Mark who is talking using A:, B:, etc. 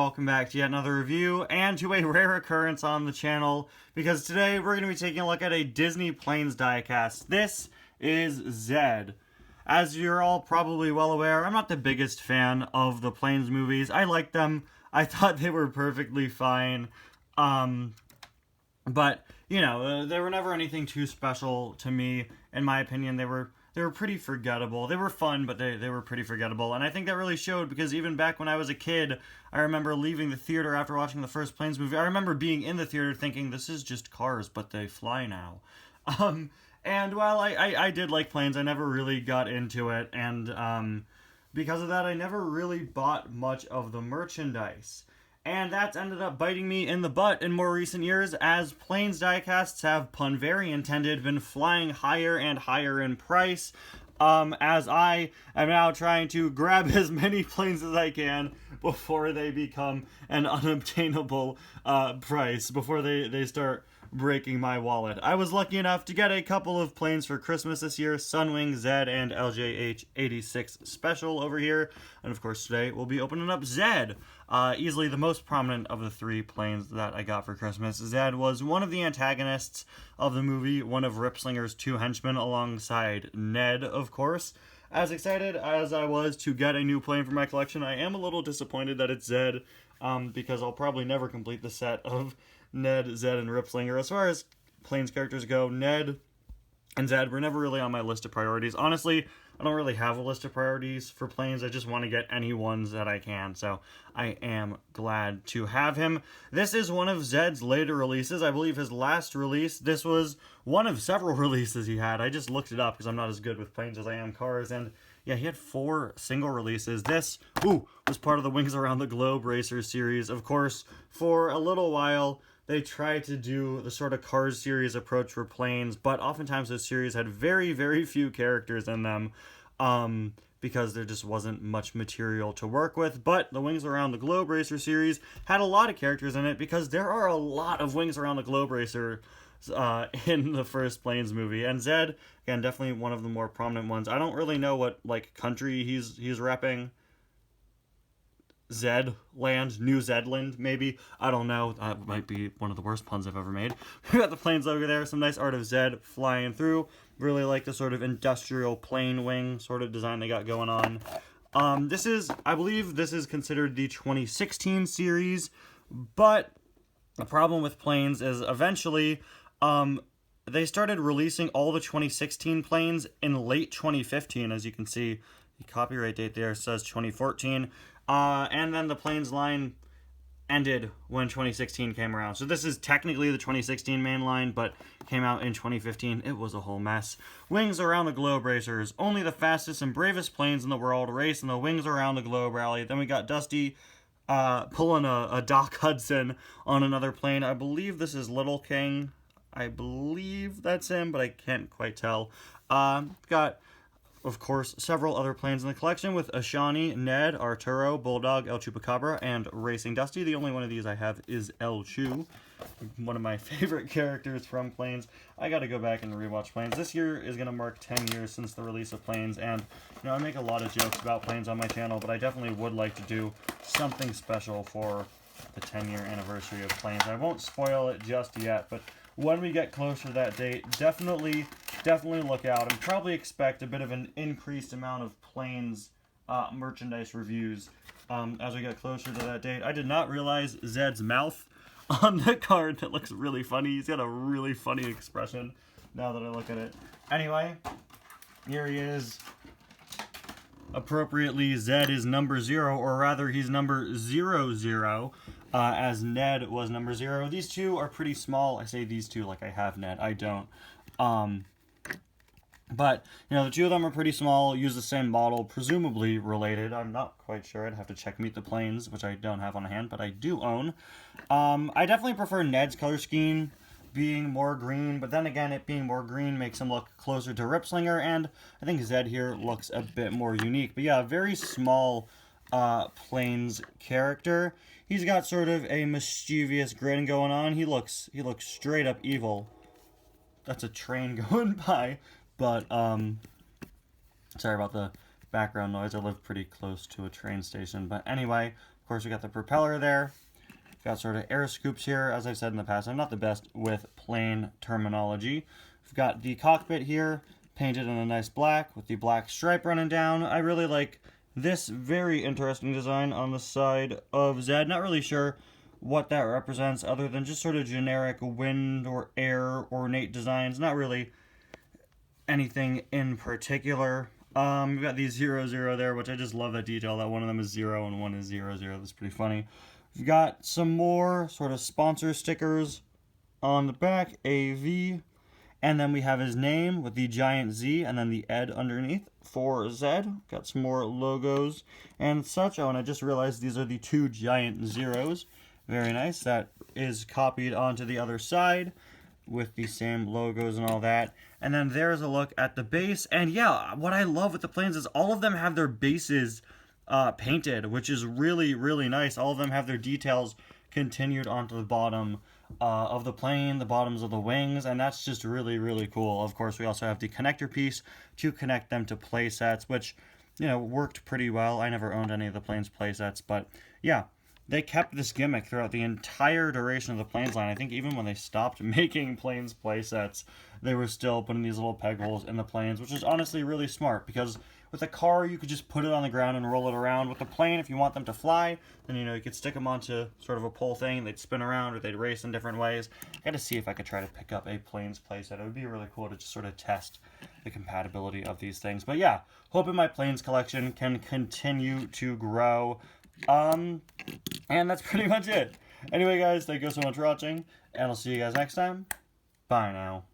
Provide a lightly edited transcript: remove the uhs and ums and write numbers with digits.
A: welcome back to yet another review and to a rare occurrence on the channel, because today we're going to be taking a look at a Disney Planes diecast. This is Zed. As you're all probably well aware, I'm not the biggest fan of the Planes movies. I like them. I thought they were perfectly fine. But, you know, they were never anything too special to me. In my opinion, they were pretty forgettable. They were fun, but they were pretty forgettable. And I think that really showed, because even back when I was a kid, I remember leaving the theater after watching the first Planes movie. I remember being in the theater thinking, this is just cars, but they fly now. And while I did like Planes, I never really got into it. And because of that, I never really bought much of the merchandise. And that's ended up biting me in the butt in more recent years, as Planes diecasts have, pun very intended, been flying higher and higher in price, as I am now trying to grab as many planes as I can before they become an unobtainable price, before they start breaking my wallet. I was lucky enough to get a couple of planes for Christmas this year, Sunwing, Zed, and LJH-86 Special over here. And of course today we'll be opening up Zed. Easily the most prominent of the three planes that I got for Christmas. Zed was one of the antagonists of the movie, one of Ripslinger's two henchmen alongside Ned, of course. As excited as I was to get a new plane for my collection, I am a little disappointed that it's Zed, because I'll probably never complete the set of Ned, Zed, and Ripslinger. As far as Planes characters go, Ned and Zed were never really on my list of priorities. Honestly, I don't really have a list of priorities for Planes. I just want to get any ones that I can, so I am glad to have him. This is one of Zed's later releases. I believe his last release, this was one of several releases he had. I just looked it up because I'm not as good with Planes as I am cars, and yeah, he had 4 single releases. This, was part of the Wings Around the Globe Racer series. Of course, for a little while, they tried to do the sort of Cars series approach for Planes, but oftentimes those series had very, very few characters in them, because there just wasn't much material to work with. But the Wings Around the Globe Racer series had a lot of characters in it, because there are a lot of Wings Around the Globe Racer in the first Planes movie. And Zed, again, definitely one of the more prominent ones. I don't really know what, like, country he's repping. Zedland, New Zedland, maybe. I don't know. That might be one of the worst puns I've ever made. We got the planes over there. Some nice art of Zed flying through. Really like the sort of industrial plane wing sort of design they got going on. I believe this is considered the 2016 series, but the problem with Planes is eventually, they started releasing all the 2016 planes in late 2015, as you can see. The copyright date there says 2014. And then the Planes line ended when 2016 came around. So this is technically the 2016 main line, but came out in 2015. It was a whole mess. Wings Around the Globe Racers. Only the fastest and bravest planes in the world race in the Wings Around the Globe rally. Then we got Dusty pulling a Doc Hudson on another plane. I believe this is Little King. I believe that's him, but I can't quite tell. Got, of course, several other planes in the collection with Ashani, Ned, Arturo, Bulldog, El Chupacabra, and Racing Dusty. The only one of these I have is El Chu, one of my favorite characters from Planes. I gotta go back and rewatch Planes. This year is gonna mark 10 years since the release of Planes, and, you know, I make a lot of jokes about Planes on my channel, but I definitely would like to do something special for the 10-year anniversary of Planes. I won't spoil it just yet, but when we get closer to that date, definitely look out and probably expect a bit of an increased amount of Planes merchandise reviews as we get closer to that date. I did not realize Zed's mouth on the card. That looks really funny. He's got a really funny expression now that I look at it. Anyway, here he is. Appropriately, Zed is number 0, or rather he's number 00. As Ned was number 0. These two are pretty small. I say these two like I have Ned. I don't. But, you know, the two of them are pretty small, use the same model, presumably related. I'm not quite sure. I'd have to check Meet the Planes, which I don't have on hand, but I do own. I definitely prefer Ned's color scheme being more green, but then again, it being more green makes him look closer to Ripslinger, and I think Zed here looks a bit more unique. But yeah, very small Planes character. He's got sort of a mischievous grin going on. He looks straight up evil. That's a train going by, but sorry about the background noise. I live pretty close to a train station, but anyway, of course, we got the propeller there. Got sort of air scoops here. As I've said in the past, I'm not the best with plane terminology. We've got the cockpit here, painted in a nice black with the black stripe running down. I really like this very interesting design on the side of Zed. Not really sure what that represents other than just sort of generic wind or air ornate designs. Not really anything in particular. We've got the 0-0 there, which I just love that detail, that one of them is 0 and one is 0-0. That's pretty funny. We've got some more sort of sponsor stickers on the back, AV, and then we have his name with the giant Z and then the Ed underneath for Zed. Got some more logos and such. Oh, and I just realized these are the 2 giant zeros. Very nice. That is copied onto the other side with the same logos and all that. And then there's a look at the base. And yeah, what I love with the planes is all of them have their bases painted, which is really, really nice. All of them have their details continued onto the bottom of the plane, the bottoms of the wings, and that's just really, really cool. Of course, we also have the connector piece to connect them to play sets, which, you know, worked pretty well. I never owned any of the plane's play sets, but yeah, they kept this gimmick throughout the entire duration of the planes line. I think even when they stopped making planes play sets, they were still putting these little peg holes in the planes, which is honestly really smart because with a car, you could just put it on the ground and roll it around. With a plane, if you want them to fly, then, you know, you could stick them onto sort of a pole thing, and they'd spin around or they'd race in different ways. I gotta see if I could try to pick up a planes playset. It would be really cool to just sort of test the compatibility of these things. But yeah, hoping my planes collection can continue to grow. And that's pretty much it. Anyway, guys, thank you so much for watching, and I'll see you guys next time. Bye now.